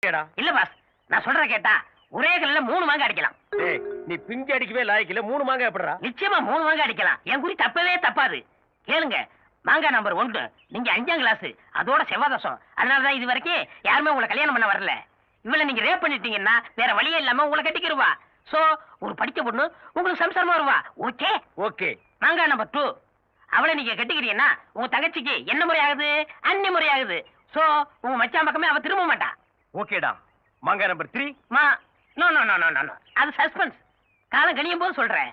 இல்ல பாஸ், நான் சொல்ற கேட்டா ஒரே கல்ல 3 மாங்காய் அடிக்கலாம். நீ பிஞ்சு அடிக்கவே லாய்க்கல, 3 மாங்காய் எப்படிடா? நிச்சயமா 3 மாங்காய் அடிக்கலாம். என் குறி தப்பவே தப்பாது. கேளுங்க, மாங்காய் நம்பர் 1 நீங்க 5ஆம் கிளாஸ், அதோட செவ்வாதசம். அதனாலதான் இது வரைக்கும் யாருமே உங்களை கல்யாணம் பண்ண வரல. இவளை நீங்க ரேப் பண்ணிட்டீங்கன்னா வேற வழியே இல்லாம உங்களை கட்டிக்கிருவா. சோ ஒரு படிச்ச பொண்ணு உங்களுக்கு சம்சாரமா வருவா. Okay okay. மாங்காய் நம்பர் 2 அவளை நீங்க கட்டிக்கிறீங்கன்னா உங்க தங்கச்சிக்கு என்ன முறை ஆகுது? அன்னி முறை ஆகுது. சோ உங்க மச்சான் பக்கமே அவ திரும்ப மாட்டா. ஓகேடா. மாங்காய் number 3 no no no no no, அது சஸ்பென்ஸ். காலம் கழியும் போது சொல்றேன்.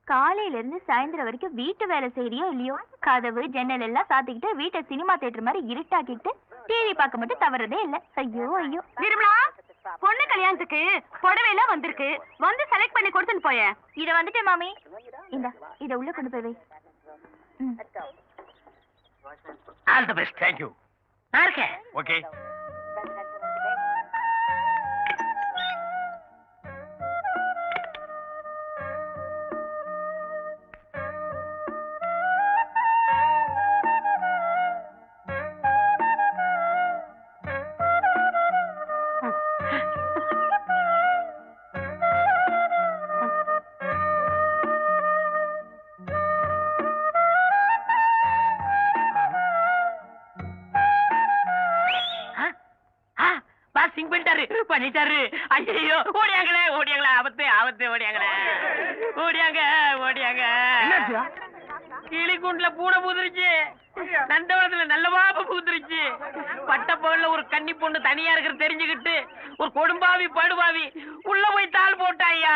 காலையில இருந்து சாயந்தரம் வரைக்கும் வீட்டு வேலை செய்யறியோ இல்லையோ, கதவு ஜன்னல் எல்லாம் சாத்திக்கிட்டு வீட்டை சினிமா தியேட்டர் மாதிரி இருட்டாக்கிட்டு டிவி பார்க்க மட்டும் தவறதே இல்ல. ஐயோ ஐயோ. நிர்மலா, பொண்ணு கல்யாணத்துக்கு புடவை எல்லாம் வந்திருக்கு, வந்து செலக்ட் பண்ணி கொடுத்துட்டு போய. இத வந்துட்டேன் மாமி. இந்த இத உள்ள கொண்டு போய் வை. All the best. Thank you. நான் இருக்கேன். ஓகே. பண்ணிட்டாரு. ஐயோ ஓடியாங்களே ஓடியாங்களே, ஆபத்து ஆபத்து, ஓடியாங்களே ஓடியாங்க ஓடியாங்க. கிளிக்குண்டுல பூனை பூத்துருச்சு, நந்தவனத்துல நல்ல பாப்ப பூத்துருச்சு. பட்டப்பகல்ல ஒரு கன்னி பொண்ணு தனியா இருக்கிறது தெரிஞ்சுக்கிட்டு ஒரு கொடும்பாவி படுபாவி உள்ள போய் தாள் போட்டாயா.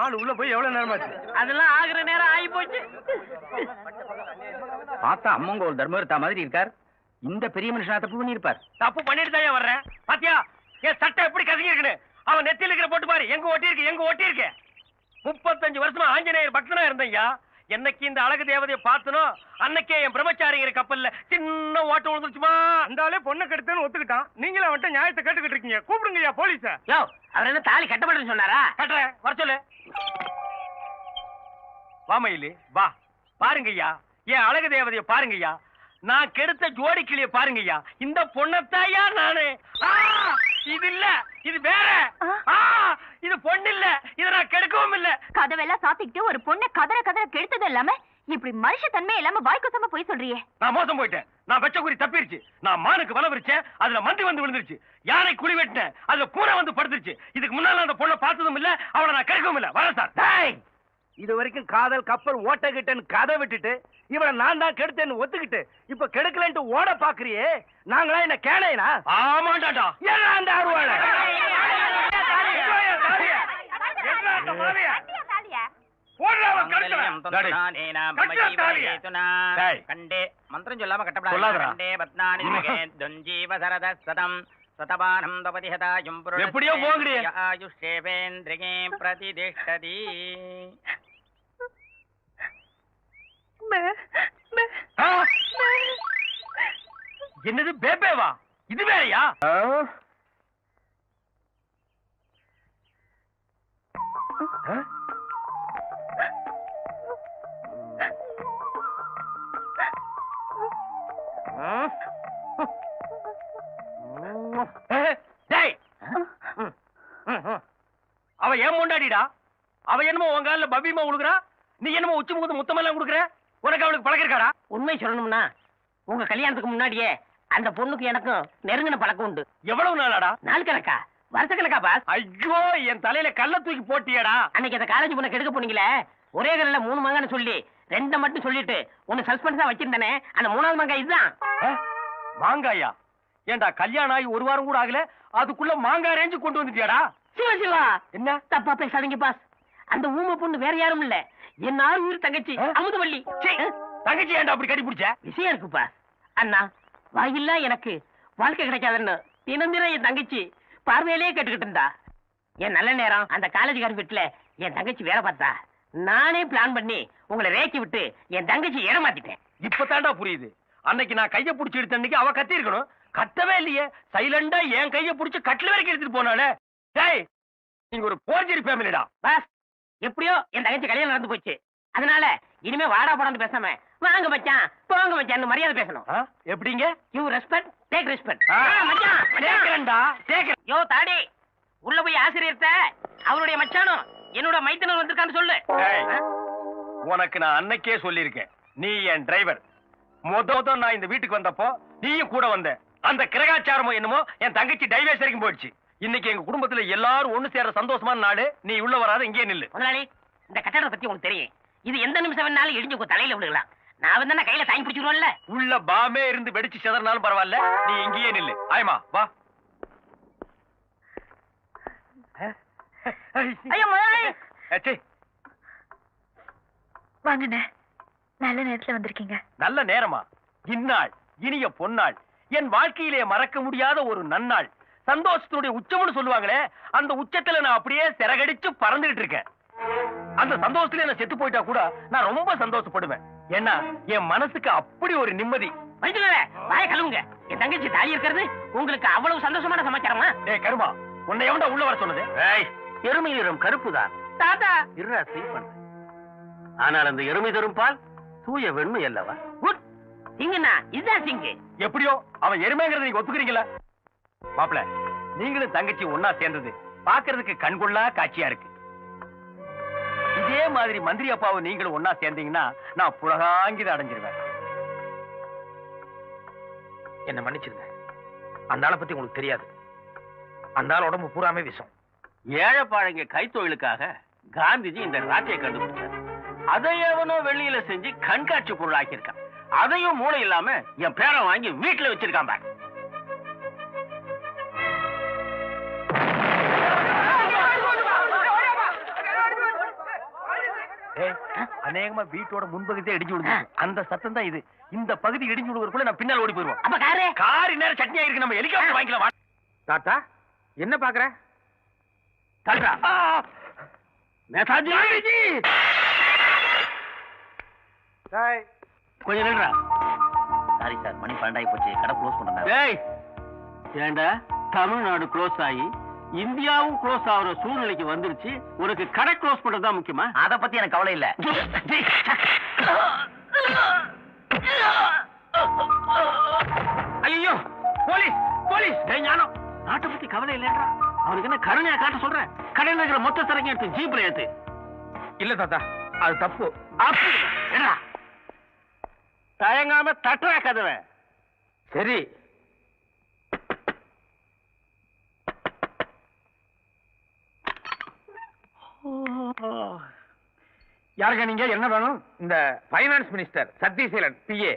ஆள் உள்ள போய் எவ்வளவு நேரமாச்சு? அதெல்லாம் ஆகுற நேரம் ஆகி போச்சு. பார்த்தா அம்மங்க ஒரு தர்மவர்த்தா மாதிரி இருக்கார். இந்த பெரிய மனுஷனா தப்பு பண்ணிருப்பார். தப்பு பண்ணிட்டு தான் வர்றேன். பாத்தியா என் சட்டை எப்படி கசங்கி இருக்குன்னு? அவன் நெத்தியில் இருக்கிற போட்டு பாரு, எங்க ஒட்டி இருக்கு எங்க ஒட்டி இருக்கு. 35 வருஷமா ஆஞ்சநேயர் பக்தனா இருந்தையா. என்னைக்கு இந்த அழகு தேவதையை பார்த்தனோ அன்னைக்கே என் பிரம்மச்சாரிங்கிற கப்பல்ல சின்ன ஓட்ட விழுந்துச்சுமா. அந்தாலே பொண்ணை கெடுத்தேன்னு ஒத்துக்கிட்டான். நீங்களும் அவன்கிட்ட நியாயத்தை கேட்டுக்கிட்டு இருக்கீங்க. கூப்பிடுங்கய்யா போலீஸ. யோ, அவர் என்ன தாலி கட்டப்படுன்னு சொன்னாரா? கட்டுறேன், வர சொல்லு. வாமையிலு வா. பாருங்கய்யா, என் அழகு தேவதையை பாருங்கய்யா. நான் கெடுத்த ஜோடி கிளிய பாருங்கய்யா. இந்த பொண்ணத்தாயா நானு. இது இல்ல, இது வேற. இது பொண்ணு இல்ல, இத நான் கெடுக்கவும் இல்ல. கதவெல்லாம் சாத்திக்கிட்டு ஒரு பொண்ணை கதற கதற கெடுத்தது இல்லாம இப்படி மனுஷ தன்மை இல்லாம வாய்க்குசமா போய் சொல்றியே. நான் மோசம் போயிட்டேன். நான் வெச்ச குறி தப்பிருச்சு. நான் மானுக்கு வலை விரிச்சேன், அதுல மந்தி வந்து விழுந்துருச்சு. யானை குழி வெட்டினேன், அதுல பூனை வந்து படுத்துருச்சு. இதுக்கு முன்னால அந்த பொண்ணை பார்த்ததும் இல்ல, அவளை நான் கெடுக்கவும் இல்ல. வரேன் சார். இது வரைக்கும் காதல் கப்பல் ஓட்டகிட்டேன்னு கதை விட்டுட்டு இவளை நான் தான் கெடுத்தேன்னு ஒத்துக்கிட்டு இப்ப கெடுக்கலன்ட்டு ஓட பாக்குறியே. நாங்களா என்ன கேளையனா? ஆமாண்டாடா. ஏன்னா அந்த அருவாள மந்திரம் சொல்லாம கட்டப்படாது. எப்படியோ போங்கடி. பிரதிஷ்டதி. என்னது பேபேவா? இது வேறையா? அவ ஏன் முண்டாடிடா? அவ என்னமோ உன் கால பபிமா உழுகுறா, நீ என்னமோ உச்சி முகத்து முத்தமெல்லாம் கொடுக்குற. உனக்கு அவளுக்கு பழக்கம் இருக்காடா? உண்மை சொல்லணும்னா உங்க கல்யாணத்துக்கு முன்னாடியே அந்த பொண்ணுக்கு எனக்கும் நெருங்கின பழக்கம் உண்டு. எவ்வளவு நாளாடா? நாள் கணக்கா, வருஷ கணக்கா பாஸ்? ஐயோ, என் தலையில கல்ல தூக்கி போட்டியடா. அன்னைக்கு அந்த காலேஜ் பொண்ணை கெடுக்க போனீங்களே, ஒரே கல்ல 3 மாங்கான்னு சொல்லி 2 மட்டும் சொல்லிட்டு ஒன்னு சஸ்பென்ஸா வச்சிருந்தானே, அந்த 3வது மாங்காய் இதுதான். மாங்காயா? ஏண்டா கல்யாணம் ஆகி 1 வாரம் கூட ஆகல, அதுக்குள்ள மாங்காய் ரேஞ்சு கொண்டு வந்துட்டியாடா? சிவா சிவா, என்ன தப்பா பேசாதீங்க பாஸ். அந்த ஊமை பொண்ணு வேற யாரும் இல்ல, என் 4 உயிர் தங்கச்சி அமுதவள்ளி. தங்கச்சி ஏண்டா அப்படி கட்டி பிடிச்ச? விஷயம் இருக்கு பாஸ். அண்ணா, வாயில்லா எனக்கு வாழ்க்கை கிடைக்காதுன்னு தினம் என் தங்கச்சி பார்வையிலேயே கேட்டுக்கிட்டு இருந்தா. என் நல்ல நேரம் அந்த காலேஜ் வீட்டுல என் தங்கச்சி வேலை பார்த்தா. நானே பிளான் பண்ணி உங்களை ரேக்கி விட்டு என் தங்கச்சி ஏமாத்திட்டேன். இப்பதான்டா புரியுது. அன்னைக்கு நான் கைய புடிச்சு எடுத்த அன்னைக்கு அவ கத்தி இருக்கணும். கத்தவே இல்லையே, சைலண்டா என் கைய புடிச்சு கட்டில வரைக்கும் எடுத்துட்டு போனாலே. டேய், நீங்க ஒரு போர்ஜரி ஃபேமிலிடா. பாஸ், எப்படியோ என் தங்கச்சி கல்யாணம் நடந்து போச்சு. அதனால இனிமே வாடா போடான்னு பேசாம வாங்க மச்சான் போங்க மச்சான் மரியாதை பேசணும். எப்படிங்க? You respect take respect. ஆ. மச்சான் கேக்குறேன்டா, கேக்குறேன். யோ தாடி உள்ள போய் ஆசிரியர்ட்ட அவருடைய மச்சானும் என்னோட மைத்தனர் வந்திருக்கான்னு சொல்லு. ஏய், உனக்கு நான் அன்னைக்கே சொல்லியிருக்கேன், நீ என் டிரைவர். மொத நான் இந்த வீட்டுக்கு வந்தப்போ நீயும் கூட வந்த. அந்த கிரகாச்சாரமோ என்னமோ என் தங்கச்சி டைவர்ஸ் வரைக்கும் போயிடுச்சு. இன்னைக்கு எங்க குடும்பத்துல எல்லாரும் ஒண்ணு சேர சந்தோஷமான நாடு. நீ உள்ள வராத, இங்கே நில்லு. முதலாளி, இந்த கட்டடத்தை பத்தி உங்களுக்கு தெரியும். இது எந்த நிமிஷம் வேணாலும் இடிஞ்சு உங்க தலையில விழுகலாம். நான் வந்து கையில தாங்கி பிடிச்சிருவோம்ல. உள்ள பாமே இருந்து வெடிச்சு செதறனாலும் பரவாயில்ல, நீ இங்கேயே நில்லு. ஆயமா வா. ஐயோ முதலாளி. ஏச்சி, வாங்கண்ணே, நல்ல நேரத்துல வந்திருக்கீங்க. நல்ல நேரமா? இந்நாள் இனிய பொன்னாள், என் வாழ்க்கையிலே மறக்க முடியாத ஒரு நன்னாள். சந்தோஷத்தினுடைய உச்சம்னு சொல்லுவாங்களே, அந்த உச்சத்துல நான் அப்படியே சிறகடிச்சு பறந்துகிட்டு இருக்கேன். அந்த சந்தோஷத்துல நான் செத்து போயிட்டா கூட நான் ரொம்ப சந்தோஷப்படுவேன். ஏன்னா என் மனசுக்கு அப்படி ஒரு நிம்மதி. வாய கழுவுங்க. என் தங்கச்சி தாலி இருக்கிறது உங்களுக்கு அவ்வளவு சந்தோஷமான சமாச்சாரமா? ஏய் கருமா, உன்னை எவன்டா உள்ள வர சொன்னது? எருமை நிறம் கருப்புதான். தாத்தா இருடா, சீர் பண்றேன். ஆனால் அந்த எருமை தரும் பால் தூய வெண்மை அல்லவா? குட் சிங்கண்ணா, இதுதான் சிங்கு. எப்படியோ அவன் எருமைங்கிறத நீங்க ஒத்துக்கிறீங்களா? மாப்பிள, நீங்களும் தங்கச்சி ஒன்னா சேர்ந்தது பாக்குறதுக்கு கண்கொள்ளா காட்சியா இருக்கு. இதே மாதிரி மந்திரி அப்பாவும் நீங்களும் ஒன்னா சேர்ந்தீங்கன்னா நான் புலகாங்கித அடைஞ்சிருவேன். என்ன மன்னிச்சிருங்க. அந்த ஆளை பத்தி உங்களுக்கு தெரியாது. அந்த ஆள் உடம்பு பூராமே விஷம். ஏழைப்பாழைங்க கைத்தொழிலுக்காக காந்திஜி இந்த ராட்டையை கண்டுபிடிச்சார். அதை எவனோ வெளியில செஞ்சு கண்காட்சி பொருள் ஆக்கியிருக்கான். அதையும் மூளை இல்லாம என் பேரை வாங்கி வீட்டுல வச்சிருக்கான் பாரு. அநேகமா வீட்டோட முன்பகுதியே இடிஞ்சு விடுது. அந்த சத்தம் தான் இது. இந்த பகுதி இடிஞ்சு விடுவதற்குள்ள நான் பின்னால் ஓடி போயிருவோம். அப்ப காரு கார் நேரம் சட்னி ஆயிருக்கு. நம்ம ஹெலிகாப்டர் வாங்கிக்கலாம். தாத்தா, என்ன பாக்குற? தாத்தா, நேதாஜி கொஞ்சம் நில்றா. சாரி சார், மணி 12 போச்சு, கடை க்ளோஸ் பண்றாங்க. டேய், ஏண்டா தமிழ்நாடு க்ளோஸ் ஆகி இந்தியாவும் க்ளோஸ் ஆகுற சூழ்நிலைக்கு வந்துருச்சு. உனக்கு கடை க்ளோஸ் பண்றதுதான் முக்கியமா? அத பத்தி எனக்கு கவலை இல்ல. ஐயோ, போலீஸ் போலீஸ்! டேய் ஞானம், நாட்டை பத்தி கவலை இல்லைன்றா. அவனுக்கு என்ன கருணையா காட்ட சொல்றேன்? கடையில் இருக்கிற மொத்த சரக்கு எடுத்து ஜீப்ல ஏத்து. இல்ல தாத்தா, அது தப்பு. அப்படி என்னடா தயங்காம தட்டுறா கதவை. சரி. யாருங்க நீங்க? என்ன வேணும்? இந்த finance minister Sathyaseelan PA.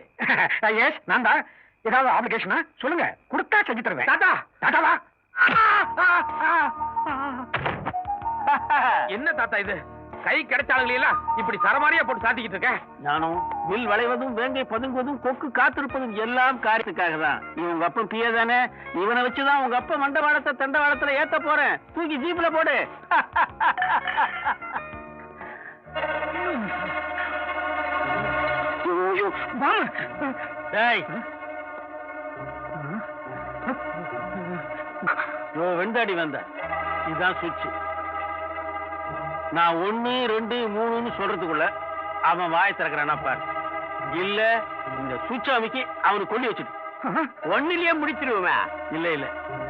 Yes, நான் தான். ஏதாவது ஆப்ளிகேஷனா சொல்லுங்க, கொடுத்தா செஞ்சு தருவேன். தாத்தா, தாத்தாவா? என்ன தாத்தா இது? கை கிடைச்சாளுங்களெல்லாம் இப்படி சரமாரியா போட்டு சாத்திக்கிட்டு இருக்க? ஞானம், வில் வளைவதும் வேங்கை பதுங்குவதும் கொக்கு காத்திருப்பதும் எல்லாம் காரியத்துக்காக தான். இவங்க அப்பன் பிஏ தானே, இவனை வச்சுதான் உங்க அப்பா மண்டவாளத்தை தண்டவாளத்துல ஏத்த போறேன். தூக்கி ஜீப்ல போடு. வெண்டாடி வந்த இதுதான் சுவிட்ச். நான் 1 2 3ன்னு சொல்றதுக்குள்ள அவன் வாய் திறக்கிறானா பாரு. இல்ல இந்த சுவிட்ச் அமைக்கி அவனுக்கு கொண்டு வச்சுட்டு 1லயே முடிச்சிருவேன். இல்ல இல்ல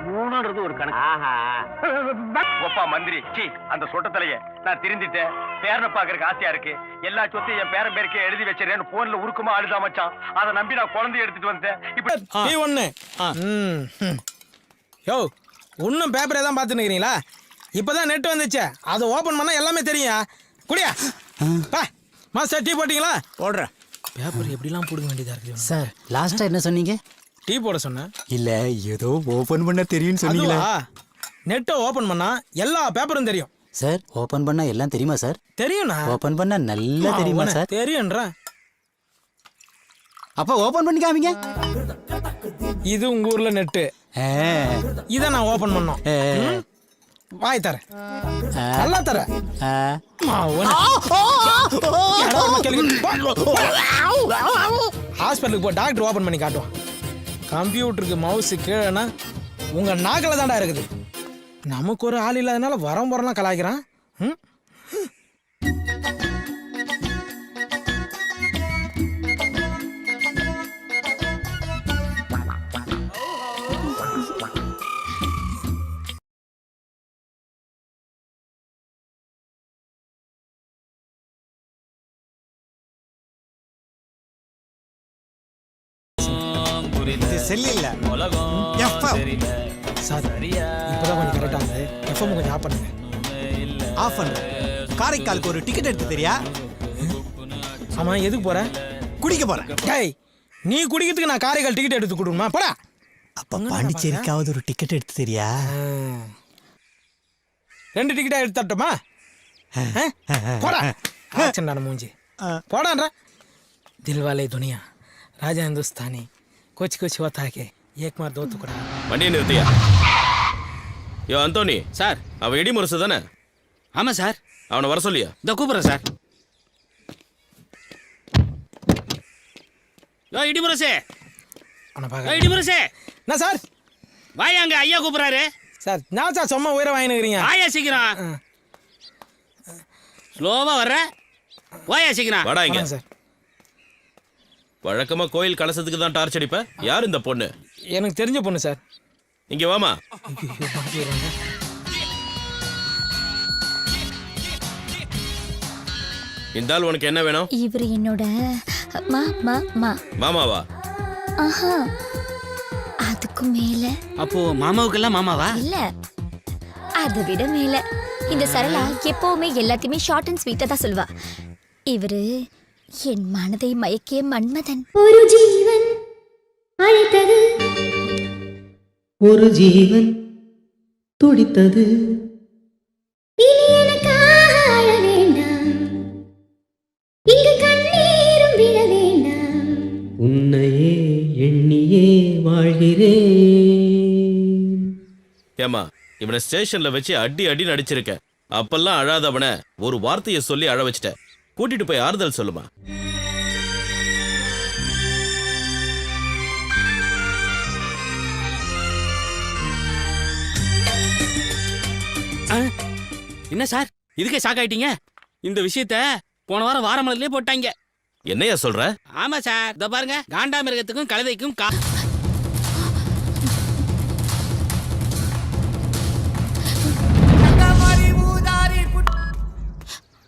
3ன்றது ஒரு கணக்கு. ஒப்பா மந்திரி, சி அந்த சொட்டத்தலைய நான் திருந்திட்டேன். பேரனை பாக்குறதுக்கு ஆசையா இருக்கு. எல்லா சொத்தையும் என் பேரன் பேருக்கே எழுதி வச்சிருக்கேன். போன்ல உருக்குமா அழுதா மச்சான். அதை நம்பி நான் குழந்தைய எடுத்துட்டு வந்தேன். இப்ப யோ, இன்னும் பேப்பரே தான் பார்த்துன்னு இருக்கிறீங்களா? இப்பதான் நெட் வந்துச்சு, அதை ஓபன் பண்ணா எல்லாமே தெரியும். குடியா மாஸ்டர், டீ போட்டீங்களா? போடுறேன். பேப்பர் எப்படிலாம் போடுங்க வேண்டியதா இருக்கு சார். லாஸ்டா என்ன சொன்னீங்க? டீ போட சொன்னேன். இல்ல ஏதோ ஓபன் பண்ண தெரியும்னு சொன்னீங்களா? நெட்டை ஓபன் பண்ணா எல்லா பேப்பரும் தெரியும் சார். ஓபன் பண்ணா எல்லாம் தெரியுமா சார்? தெரியும்ண்ணா. ஓபன் பண்ணா நல்லா தெரியுமா சார்? தெரியும்ன்றா. அப்ப ஓபன் பண்ணி காமிங்க. இது உங்க ஊர்ல நெட்டு, இத நான் ஓபன் பண்ணோம். வாய் தரேன், நல்லா தரேன். ஹாஸ்பிட்டலுக்கு போ, டாக்டர் ஓபன் பண்ணி காட்டுவான். கம்ப்யூட்டருக்கு மவுஸ் கீழேனா உங்க நாக்கில தாண்டா இருக்குது. நமக்கு ஒரு ஆள் இல்லாதனால வரம் கலாய்க்கிறான். இது செல் இல்ல எஃப்எம். சார் இப்பதான் கொஞ்சம் கரெக்டா இருந்தது. எஃப்எம் கொஞ்சம் ஆஃப் பண்ணுங்க. ஆஃப் பண்ணு. காரைக்காலுக்கு ஒரு டிக்கெட் எடுத்து தெரியா? ஆமா, எதுக்கு போற? குடிக்க போறேன். டேய், நீ குடிக்கிறதுக்கு நான் காரைக்கால் டிக்கெட் எடுத்து கொடுக்கணுமா? போடா. அப்ப பாண்டிச்சேரிக்காவது ஒரு டிக்கெட் எடுத்து தெரியா? 2 டிக்கெட்டா எடுத்து தரட்டுமா? போடா. ஆச்சண்டான மூஞ்சி. போடான்றா. தில்வாலே துனியா ராஜா हिंदुस्तानी कुछ कुछ होता है एक मार दो टुकड़ा. வண்டியை நிறுத்தியா? யோ அந்தோனி சார், அவன் இடி முரசு தானே? ஆமா சார். அவனை வர சொல்லியா? இந்த கூப்பிடுறேன் சார். யோ இடிமுரசே, அவனை பார்க்க. இடிமுரசே என்ன சார்? வாயா, அங்க ஐயா கூப்பிடுறாரு சார். நான் சார் சும்மா உயிரை வாங்கினுக்கிறீங்க. வாயா சீக்கிரம். ஸ்லோவா வர்ற, வாயா சீக்கிரம். வாடா இங்க. சார், வழக்கமா கோயில் கலசத்துக்கு தான் டார்ச் அடிப்ப. யார் இந்த பொண்ணு? எனக்கு தெரிஞ்ச பொண்ணு சார். இங்க வாமா. இந்த ஆள் உனக்கு என்ன வேணும்? இவர் என்னோட மாமாவா? ஆஹா, அதுக்கு மேல அப்போ மாமாவுக்கெல்லாம் மாமாவா? இல்ல, அதை விட மேல. இந்த சரளா எப்பவுமே எல்லாத்தையுமே ஷார்ட் அண்ட் ஸ்வீட்டா தான் சொல்லுவா. இவரு என் மனதை மயக்கிய மன்மதன். ஒரு ஜீவன் அழைத்தது, ஒரு ஜீவன் துடித்தது. இனி எனக்காக அழ வேண்டாம், இங்கு கண்ணீரும் விழ வேண்டாம். உன்னையே எண்ணியே வாழ்கிறேன். ஏமா, இவனை ஸ்டேஷன்ல வச்சு அடி அடி நடிச்சிருக்க. அப்பெல்லாம் அழாதவன ஒரு வார்த்தையை சொல்லி அழ வச்சிட்ட. கூட்டிட்டு போய் ஆறுதல் சொல்லுமா. என்ன சார், இதுக்கே ஷாக் ஆயிட்டீங்க? இந்த விஷயத்த போன வாரம் வாரமலர்லயே போட்டாங்க. என்னையா சொல்ற? ஆமா சார். இத பாருங்க, காண்டாமிருகத்துக்கும் கழுதைக்கும்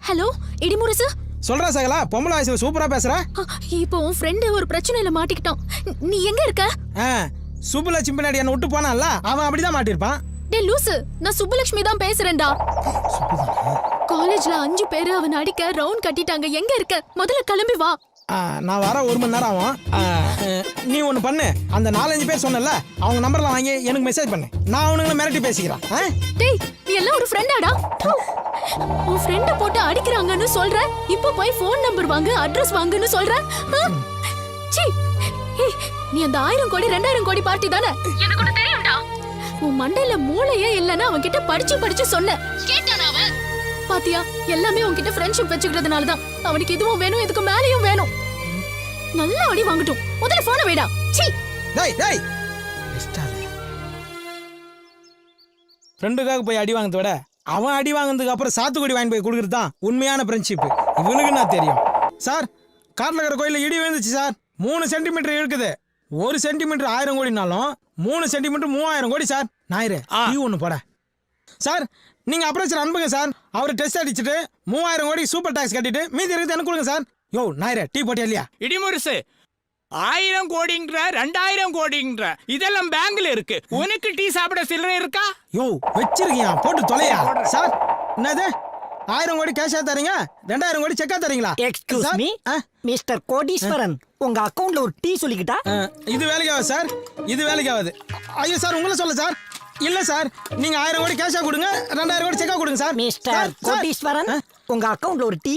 ஹலோ இடிமுரசு. சொல்றா சகலா, பொம்பளை வயசுல சூப்பரா பேசுற. இப்போ உன் ஃப்ரெண்ட் ஒரு பிரச்சனையில மாட்டிக்கிட்டான். நீ எங்க இருக்க? சுப்புலட்சுமி பின்னாடி என்ன விட்டு போனான்ல, அவன் அப்படிதான் மாட்டிருப்பான். டே லூசு, நான் சுப்புலட்சுமி தான் பேசுறேன்டா. காலேஜ்ல 5 பேரு அவன் அடிக்க ரவுண்ட் கட்டிட்டாங்க. எங்க இருக்க? முதல்ல கிளம்பி வா. நான் வர 1 மணி நேரம் ஆகும். நீ ஒண்ணு பண்ணு, அந்த 4-5 பேர் சொன்னல, அவங்க நம்பர்லாம் வாங்கி எனக்கு மெசேஜ் பண்ணு. நான் அவனுங்களை மிரட்டி பேசிக்கிறேன். டேய், நீ எல்லாம் ஒரு ஃப்ரெண்டாடா? உன் ஃப்ரெண்ட போட்டு அடிக்கிறாங்கன்னு சொல்ற, இப்போ போய் ஃபோன் நம்பர் வாங்கு, அட்ரஸ் வாங்குன்னு சொல்ற. சீ, நீ அந்த 1000 கோடி 2000 கோடி பார்ட்டி தானே? எனக்கு ஒண்ணு தெரியும்டா. உன் மண்டையில மூளையே இல்லைன்னா அவன் கிட்ட படிச்சு சொன்ன கேட்டானா அவன்? பாத்தியா, எல்லாமே உன்கிட்ட ஃப்ரெண்ட்ஷிப் வச்சுக்கிறதுனால தான். அவனுக்கு இதுவும் வேணும், இதுக்கு மேலேயும் வேணும். நல்ல அடி வாங்கட்டும். முதல்ல போன வைடா. சீ, டேய் டேய், ஃப்ரெண்டுக்காக போய் அடி வாங்கறத விட அவன் அடி வாங்கினதுக்கு அப்புறம் சாத்துக்குடி வாங்கி போய் கொடுக்கறது தான் உண்மையான ஃப்ரெண்ட்ஷிப். இவனுக்கு நான் தெரியும் சார். காட்டில் இருக்கிற கோயிலில் இடி விழுந்துச்சு சார். 3 சென்டிமீட்டர் இருக்குது. 1 சென்டிமீட்டர் 1000 கோடினாலும் 3 சென்டிமீட்டர் 3000 கோடி சார். ஞாயிறு நீ ஒன்று போட சார். நீங்க அப்ரோச்சர் அனுப்புங்க சார். அவர் டெஸ்ட் அடிச்சுட்டு 3000 கோடி சூப்பர் டாக்ஸ் கட்டிட்டு மீதி இருக்கிறது எனக்கு கொடுங்க சார். யோ ஞாயிறு டீ போட்டியா இல்லையா? இடிமுரசு, 1000 கோடிங்கிற 2000 கோடிங்கிற இதெல்லாம் பேங்க்ல இருக்கு. உனக்கு டீ சாப்பிட சில்லறை இருக்கா? யோ வச்சிருக்கியா, போட்டு தொலையா சார். என்னது 1000 கோடி கேஷா தரீங்க, 2000 கோடி செக்கா தரீங்களா? எக்ஸ்கியூஸ் மீ மிஸ்டர் கோடீஸ்வரன், உங்க அக்கவுண்ட்ல ஒரு டீ சொல்லிக்கிட்டா? இது வேலைக்கு ஆகுது சார், இது வேலைக்கு ஆகுது. ஐயோ சார், உங்களை சொல்ல சார். இல்ல சார், நீங்க 1000 கோடி கேஷா கொடுங்க, 2000 கோடி செக்கா கொடுங்க சார். மிஸ்டர் கோடீஸ்வரன், உங்க அக்கவுண்ட்ல ஒரு டீ.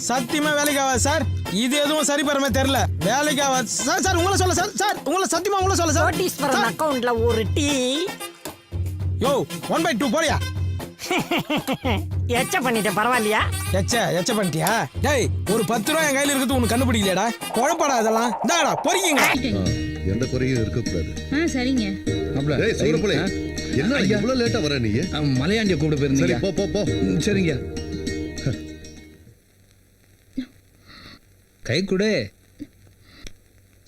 சத்தியமா வேலைக்கு ஆகாது சார். இது எதுவும் சரி பரமே தெரியல. வேலைக்கு ஆகாது சார். சார் உங்களை சொல்ல சார். சார் உங்களை சத்தியமா உங்களை சொல்ல சார். கோடீஸ்வரன் அக்கவுண்ட்ல ஒரு டீ. யோ 1/2 போறியா? எச்ச பண்ணிட்ட பரவாயில்லையா? எச்ச பண்ணிட்டியா? டேய், ஒரு 10 ரூபாய் என் கையில இருக்குது, உனக்கு கண்டுபிடிக்கலையாடா? குழப்படா இதெல்லாம். இந்தாடா பொறிக்கிங்க. எந்த குறையும் இருக்க கூடாது. சரிங்க. டேய் சூரப்புலே, என்ன இவ்வளவு லேட்டா வர நீ? மலையாண்டிய கூப்பிட போயிருந்தீங்க. சரி போ போ போ. சரிங்க. கை கொடு.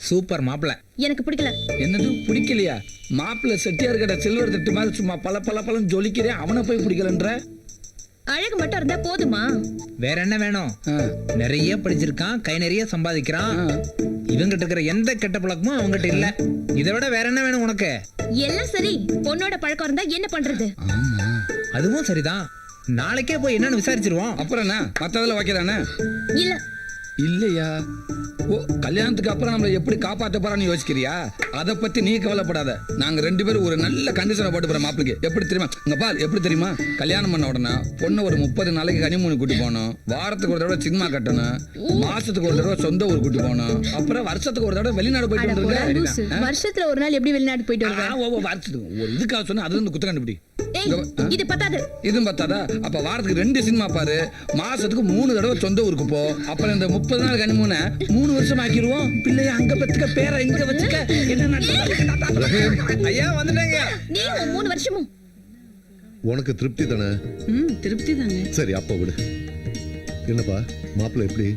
சூப்பர் மாப்பிள்ள. எனக்கு பிடிக்கல. என்னது பிடிக்கலையா? மாப்பிள்ள செட்டியார் கடை சில்வர் தட்டு மாதிரி சும்மா பல பல பலன்னு ஜொலிக்கிறேன், அவனை போய் பிடிக்கலன்ற. அழகு மட்டும் இருந்தா போதுமா? வேற என்ன வேணும்? நிறைய படிச்சிருக்கான், கை நிறைய சம்பாதிக்கிறான். இவங்கிட்ட இருக்கிற எந்த கெட்ட பழக்கமும் அவங்ககிட்ட இல்ல. இதை விட வேற என்ன வேணும் உனக்கு? எல்லாம் சரி, பொண்ணோட பழக்கம் இருந்தா என்ன பண்றது? அதுவும் சரிதான். நாளைக்கே போய் என்னன்னு விசாரிச்சிருவோம். அப்புறம் என்ன மத்ததுல ஓகே தானே? இல்ல இல்லையா? ஓ, கல்யாணத்துக்கு அப்புறம் நம்மளை எப்படி காப்பாற்ற போறான்னு யோசிக்கிறியா? அதை பத்தி நீ கவலைப்படாத. நாங்க 2 பேரும் ஒரு நல்ல கண்டிஷனை போட்டு போறோம் மாப்பிளைக்கு. எப்படி தெரியுமா? இங்க பார், எப்படி தெரியுமா? கல்யாணம் பண்ண உடனே பொண்ணு ஒரு 30 நாளைக்கு கனிமூணு கூட்டி போகணும், வாரத்துக்கு ஒரு தடவை சினிமா கட்டணும், மாசத்துக்கு ஒரு தடவை சொந்த ஊர் கூட்டி போகணும், அப்புறம் வருஷத்துக்கு ஒரு தடவை வெளிநாடு போயிட்டு வந்துருக்க. வருஷத்துல ஒரு நாள் எப்படி வெளிநாடு போயிட்டு வருவேன்? வருஷத்துக்கு ஒரு இதுக்காக சொன்னா அது வந்து குத்த கண்டுபிடி. இது பத்தாது. இதுவும் பத்தாதா? அப்ப வாரத்துக்கு 2 சினிமா பாரு, மாசத்துக்கு 3 தடவை சொந்த ஊருக்கு போ. அப்புறம் இந்த 30 நாள் கனிமூனை 3 வருஷம் ஆக்கிடுவோம். பிள்ளைய அங்க பத்துக்க, பேரை இங்க வச்சுக்க. என்ன ஐயா வந்துட்டாங்க. நீ 3 வருஷமும் உனக்கு திருப்தி தானே? திருப்தி தாங்க. சரி அப்ப விடு. என்னப்பா மாப்பிள்ளை எப்படி?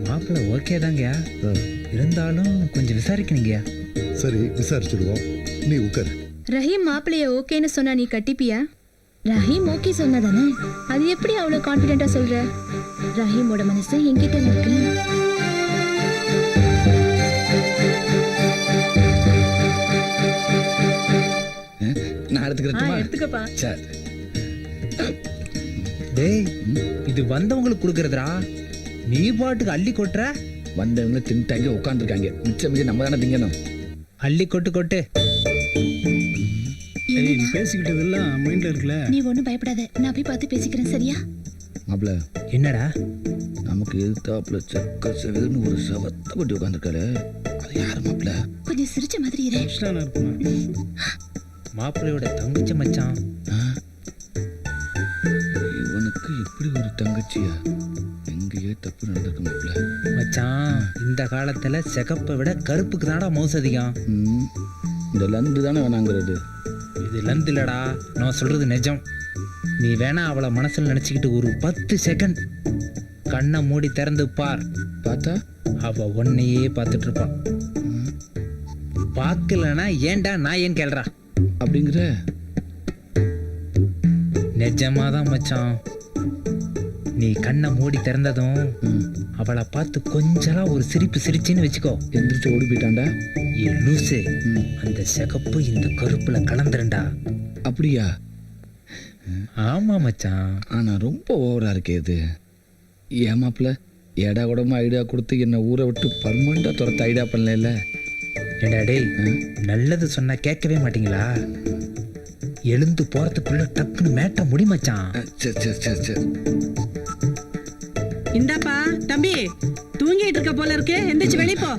மாப்பிள்ள ஓகே தாங்க, இருந்தாலும் கொஞ்சம் விசாரிக்கணுங்கயா. சரி விசாரிச்சிடுவோம், நீ உட்காரு. ரஹீம் மாப்பிளைய ஓகேன்னு சொன்னா நீ கட்டிப்பியா? ரஹீம் ஓகே சொன்னதானே, அது எப்படி அவ்வளவு கான்பிடென்ட்டா சொல்ற? ரஹீமோட மனசு என்கிட்ட இருக்கு. நான் எடுத்துக்கப்பா. சரி. டேய், இது வந்தவங்களுக்கு கொடுக்கறதுடா. நீ பாட்டுக்கு அள்ளி கொட்டுற. வந்தவங்க தின்ட்டாங்க, உட்காந்துருக்காங்க. மிச்சம் நம்ம தானே திங்கணும். அள்ளி கொட்டு கொட்டு. பேசிக்கிட்டதெல்லாம் மைண்ட்ல இருக்குல்ல. நீ ஒண்ணும் பயப்படாத, நான் போய் பார்த்து பேசிக்கிறேன், சரியா? மாப்பிள்ள, என்னடா? நமக்கு எதிர்த்தாப்புல செக்க செவன்னு ஒரு சவத்தை கொட்டி உட்காந்துருக்காரு. அது யாரு மாப்பிள்ள? கொஞ்சம் சிரிச்ச மாதிரி இரு. மாப்பிள்ளையோட தங்கச்சி மச்சான். இவனுக்கு இப்படி ஒரு தங்கச்சியா? எங்கேயே தப்பு நடந்திருக்கு மாப்பிள்ள. மச்சான், இந்த காலத்துல சிகப்பை விட கருப்புக்கு தானடா மவுசு அதிகம். இந்த லந்து தானே வேணாங்கிறது. இது லந்து இல்லடா, நான் சொல்றது நிஜம். நீ வேணா அவளை மனசுல நினைச்சுக்கிட்டு ஒரு 10 செகண்ட் கண்ணை மூடி திறந்து பார். பார்த்தா அவ உன்னையே பார்த்துட்டு இருப்பான். பார்க்கலனா ஏன்டா நான் ஏன் கேள்றா அப்படிங்கிற? நிஜமாதான் மச்சான். நீ கண்ணை மூடி திறந்ததும் அவளை பார்த்து கொஞ்சலாம் ஒரு சிரிப்பு சிரிச்சின்னு வச்சுக்கோ. எந்திரிச்சு ஓடி போயிட்டான்டா. ஏ லூசு, அந்த சிகப்பு இந்த கருப்புல கலந்துருண்டா. அப்படியா? ஆமா மச்சான். ஆனா ரொம்ப ஓவரா இருக்கே இது. ஏன் மாப்பிள்ள, ஏடா கூடமா ஐடியா கொடுத்து என்ன ஊரை விட்டு பர்மனண்டா துரத்த ஐடியா பண்ணல? ஏடா டேய், நல்லது சொன்னா கேட்கவே மாட்டீங்களா? எழுந்து போறதுக்குள்ள டக்குன்னு மேட்ட முடி மச்சான். சரி சரி சரி சரி. இந்தாப்பா தம்பி, தூங்கிட்டு இருக்க போல இருக்கு, எந்திரிச்சு வெளிய போ.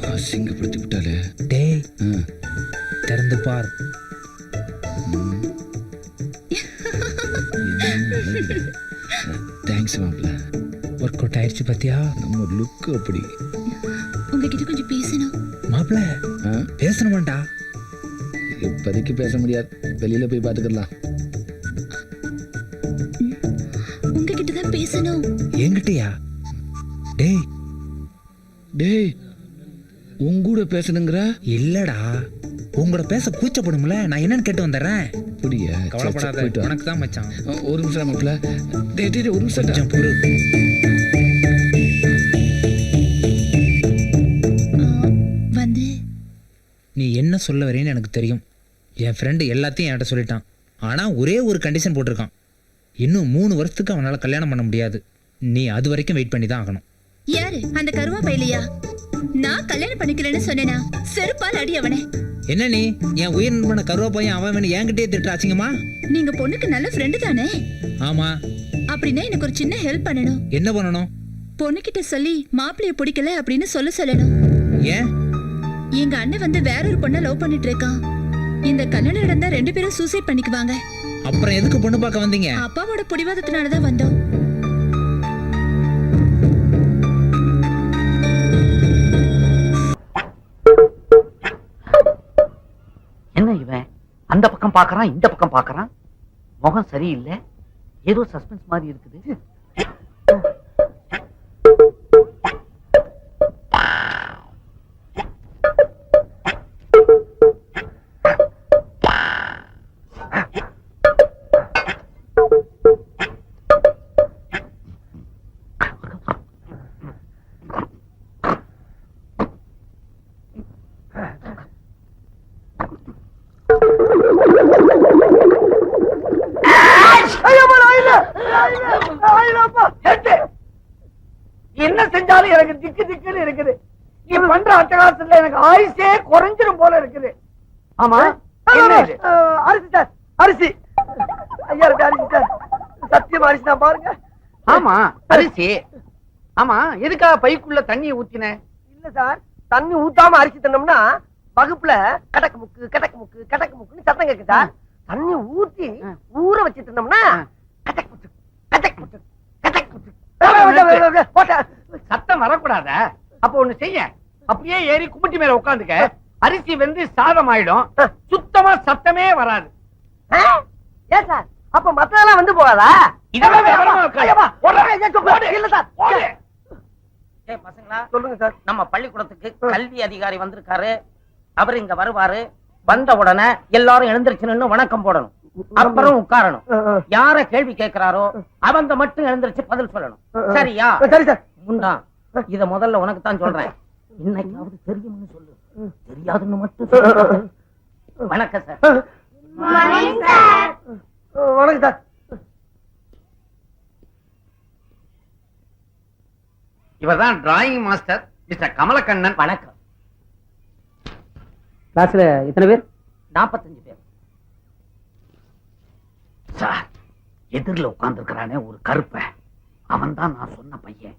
அசிங்கப்படுத்தி விட்டாலே. டேய், திறந்து பார். தேங்க்ஸ் மாப்பிள்ள. ஒர்க் அவுட் ஆயிடுச்சு பாத்தியா? நம்ம லுக் அப்படி. உங்ககிட்ட கொஞ்சம் பேசணும். மாப்பிள்ள பேசணுமாண்டா? இப்போதைக்கு பேச முடியாது, வெளியில போய் பார்த்துக்கலாம். உங்ககிட்ட தான் பேசணும். என்கிட்டயா? டேய் டேய், உங்கூட பேசணுங்கிற? இல்லடா, உங்களோட பேச கூச்சப்படும்ல, நான் என்னன்னு கேட்டு வந்துடுறேன். புரியா? கவலைப்படாத, உனக்கு தான் மச்சான். ஒரு நிமிஷம் மாப்பிள்ள. டேய் டேய், ஒரு நிமிஷம் கொஞ்சம் பொறு. வந்து நீ என்ன சொல்ல வரேன்னு எனக்கு தெரியும். என் ஃப்ரெண்டு எல்லாத்தையும் என்கிட்ட சொல்லிட்டான். ஆனா ஒரே ஒரு கண்டிஷன் போட்டிருக்கான். இன்னும் 3 வருஷத்துக்கு அவனால கல்யாணம் பண்ண முடியாது. நீ அது வரைக்கும் வெயிட் பண்ணி தான் ஆகணும். யாரு அந்த கருவா பையலையா? நான் கல்யாணம் பண்ணிக்கிறேன்னு சொன்னேனா? செருப்பால் அடி அவனே. என்ன நீ என் உயிர் நண்பன கருவா பையன் அவன் என்கிட்டயே திட்டுறாச்சிங்கம்மா? நீங்க பொண்ணுக்கு நல்ல ஃப்ரெண்டு தானே? ஆமா. அப்படின்னா எனக்கு ஒரு சின்ன ஹெல்ப் பண்ணணும். என்ன பண்ணணும்? பொண்ணுகிட்ட சொல்லி மாப்பிள்ளைய பிடிக்கல அப்படின்னு சொல்லணும். ஏன்? எங்க அண்ணன் வந்து வேற ஒரு பொண்ணை லவ் பண்ணிட்டு இருக்கான். இந்த கல்யாணம் நடந்தா 2 பேரும் சூசைட் பண்ணிக்குவாங்க. அப்புறம் எதுக்கு பொண்ணு பார்க்க வந்தீங்க? அப்பாவோட பிடிவாதத்தினாலதான் வந்தோம். என்ன இவன் அந்த பக்கம் பாக்குறான், இந்த பக்கம் பாக்குறான், முகம் சரியில்லை, ஏதோ சஸ்பென்ஸ் மாதிரி இருக்குது. என்ன செஞ்சாலும் எனக்கு திக்கு திக்குன்னு இருக்குது. நீ பண்ற அட்டகாசத்துல எனக்கு ஆயுசே குறைஞ்சிரும் போல இருக்குது. ஆமா என்ன இது? அரிசி சார், அரிசி. ஐயா இருக்கு அரிசி சார், சத்தியமா அரிசி தான் பாருங்க. ஆமா அரிசி. ஆமா எதுக்காக பைக்குள்ள தண்ணியை ஊத்தின? இல்ல சார், தண்ணி ஊத்தாம அரிசி தின்னோம்னா வகுப்புல கடக்கு முக்கு கடக்கு முக்கு கடக்கு முக்குன்னு சத்தம் கேக்கு சார். தண்ணி ஊத்தி ஊற வச்சு தின்னோம்னா கடக்கு முக்கு கடக்கு முக்கு கடக்கு முக்கு சத்தம் வரக்கூடாத. அப்ப ஒண்ணு செய்ய, அப்படியே ஏறி கும்பிட்டு மேல உட்காந்துக்க. அரிசி வெந்து சாதம் ஆயிடும், சுத்தமா சத்தமே வராது. ஏன் சார் அப்ப மத்ததெல்லாம் வந்து போகாதா? பசங்களா சொல்லுங்க சார். நம்ம பள்ளிக்கூடத்துக்கு கல்வி அதிகாரி வந்திருக்காரு. அவர் இங்க வருவாரு. வந்த உடனே எல்லாரும் எழுந்திருச்சு வணக்கம் போடணும். அப்புறம் உட்காரணும். யார கேள்வி கேட்கிறாரோ அவங்க மட்டும் எழுந்திருச்சு பதில் சொல்லணும். சரியா? சரி சார். முண்டா இத முதல்ல உனக்கு தான் சொல்றேன். இன்னைக்காவது தெரியும்னு சொல்லு, தெரியாதுன்னு மட்டும் சொல்லு. வணக்கம் சார். வணக்கம் சார். இவர்தான் டிராயிங் மாஸ்டர் மிஸ்டர் கமலக்கண்ணன். வணக்கம். கிளாஸ்ல எத்தனை பேர்? 45 பேர். சார், எதிரில் உட்கார்ந்துருக்கிறானே ஒரு கருப்ப, அவன் தான் நான் சொன்ன பையன்.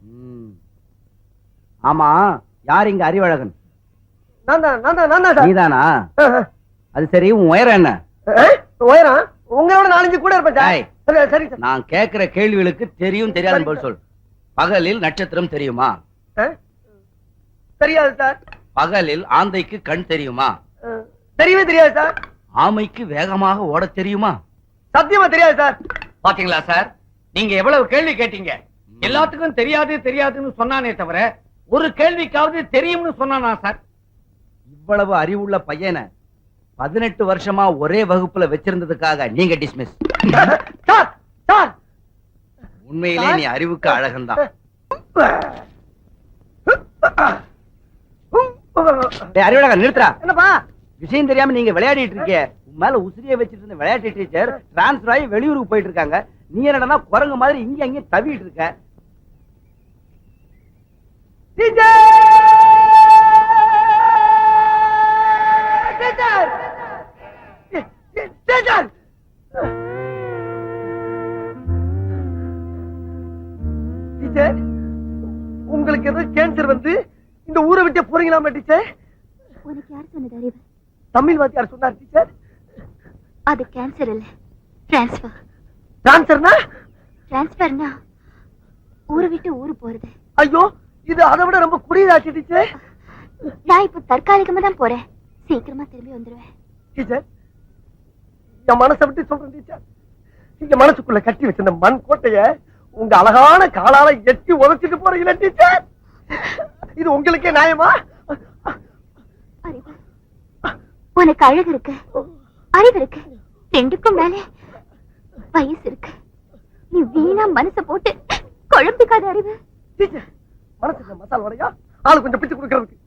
ஆமா, யார் இங்க அறிவழகன்? நீதானா? அது சரி, உன் உயரம் என்ன? உயரம் உங்களோட 4-5 கூட இருப்பேன் சார். சரி சார். நான் கேட்கிற கேள்விகளுக்கு தெரியும் தெரியாதுன்னு பதில் சொல். பகலில் நட்சத்திரம் தெரியுமா? தெரியாது சார். பகலில் ஆந்தைக்கு கண் தெரியுமா? தெரியவே தெரியாது சார். ஆமைக்கு வேகமாக ஓட தெரியுமா? சத்தியமா தெரியாது சார். பாத்தீங்களா சார், நீங்க எவ்வளவு கேள்வி கேட்டீங்க. எல்லாத்துக்கும் தெரியாது தெரியாதுன்னு சொன்னானே தவிர ஒரு கேள்விக்காவது தெரியும்னு சொன்னானா சார்? இவ்வளவு அறிவுள்ள பையனை 18 வருஷமா ஒரே வகுப்புல வச்சிருந்ததுக்காக நீங்க டிஸ்மிஸ். சார் சார், உண்மையிலே நீ அறிவுக்கு அழகன்தான். அறிவழகன் நிறுத்துறா. என்னப்பா விஷயம் தெரியாம நீங்க விளையாடிட்டு இருக்கீங்க. உன் மேல உசிரியை வச்சிட்டு இருந்த விளையாட்டு டீச்சர் டிரான்ஸ்பர் ஆகி வெளியூருக்கு போயிட்டு இருக்காங்க. நீ என்னடா குரங்கு மாதிரி இங்க அங்கே தவிட்டு இருக்க. டீச்சர், உங்களுக்கு ஏதோ கேன்சர் வந்து இந்த ஊரை விட்டு போறீங்களாமா டீச்சர்? உனக்கு யார் சொன்னது அறிவு? தமிழ் வாத்தியார் சொன்னார் டீச்சர். அது கேன்சர் இல்ல, டிரான்ஸ்ஃபர். டிரான்ஸ்ஃபர்னா? டிரான்ஸ்ஃபர்னா ஊரை விட்டு ஊரு போறது. ஐயோ, இது அதை விட ரொம்ப குடியதாச்சு டீச்சர். நான் இப்ப தற்காலிகமா தான் போறேன், சீக்கிரமா திரும்பி வந்துருவேன். டீச்சர், என் மனசை விட்டு சொல்றேன் டீச்சர். இங்க மனசுக்குள்ள கட்டி வச்சிருந்த மண் கோட்டைய உங்க அழகான காலால எட்டி உதச்சிட்டு போறீங்களா டீச்சர்? இது உங்களுக்கே நியாயமா? அறிவு, உனக்கு அழகு இருக்கு, அறிவு இருக்கு, ரெண்டுக்கும் மேல வயசு இருக்கு. நீ வீணா மனச போட்டு குழம்பிக்காத அறிவு. டீச்சர், மனசுல மசால் வடையா ஆளு கொஞ்சம் பிச்சு கொடுக்கறதுக்கு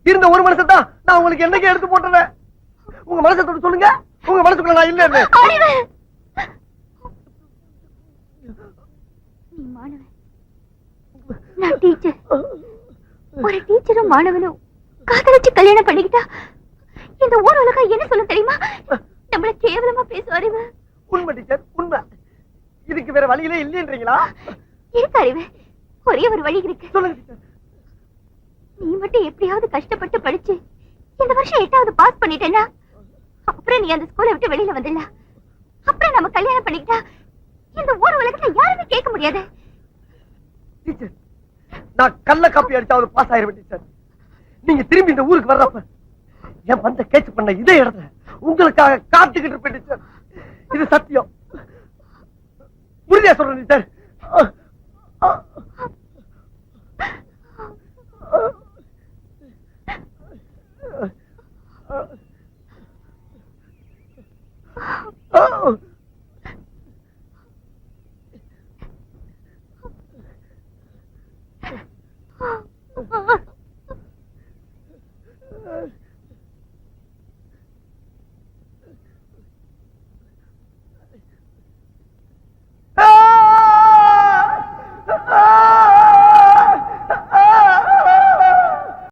இருந்த ஒரு மனசை தான் நான் உங்களுக்கு என்னைக்கு எடுத்து போட்டேன். உங்க மனசை தொட்டு சொல்லுங்க, உங்க மனசுக்குள்ள நான் இல்ல. அறிவு, நீ மாணவன், நான் டீச்சர். ஒரு டீச்சரும் மாணவனும் காதலிச்சு கல்யாணம் பண்ணிக்கிட்டா இந்த ஊர் உலகம் என்ன சொல்ல தெரியுமா? நம்மள கேவலமா பேசும் அறிவு. உண்மை டீச்சர், உண்மை. இதுக்கு வேற வழியிலே இல்லைன்றீங்களா? இருக்கு அறிவு, ஒரே ஒரு வழி இருக்கு. சொல்லுங்க டீச்சர். நீ மட்டும் எப்படியாவது கஷ்டப்பட்டு படிச்சு இந்த வருஷம் 8வது பாஸ் பண்ணிட்டேன்னா அப்புறம் நீ அந்த ஸ்கூலை விட்டு வெளியில வந்துடல. அப்புறம் நம்ம கல்யாணம் பண்ணிக்கிட்டா இந்த ஊர் உலகத்துல யாருமே கேட்க முடியாது. டீச்சர், நான் கள்ள காப்பி அடிச்சாவது பாஸ் ஆயிருவேன் டீச்சர். நீங்க திரும்பி இந்த ஊருக்கு வர்றப்ப என் வந்த கேட்ச் பண்ண இதே இடத்துல உங்களுக்காக காத்துக்கிட்டு இருப்பேன் டீச்சர். இது சத்தியம், உறுதியா சொல்றேன் டீச்சர்.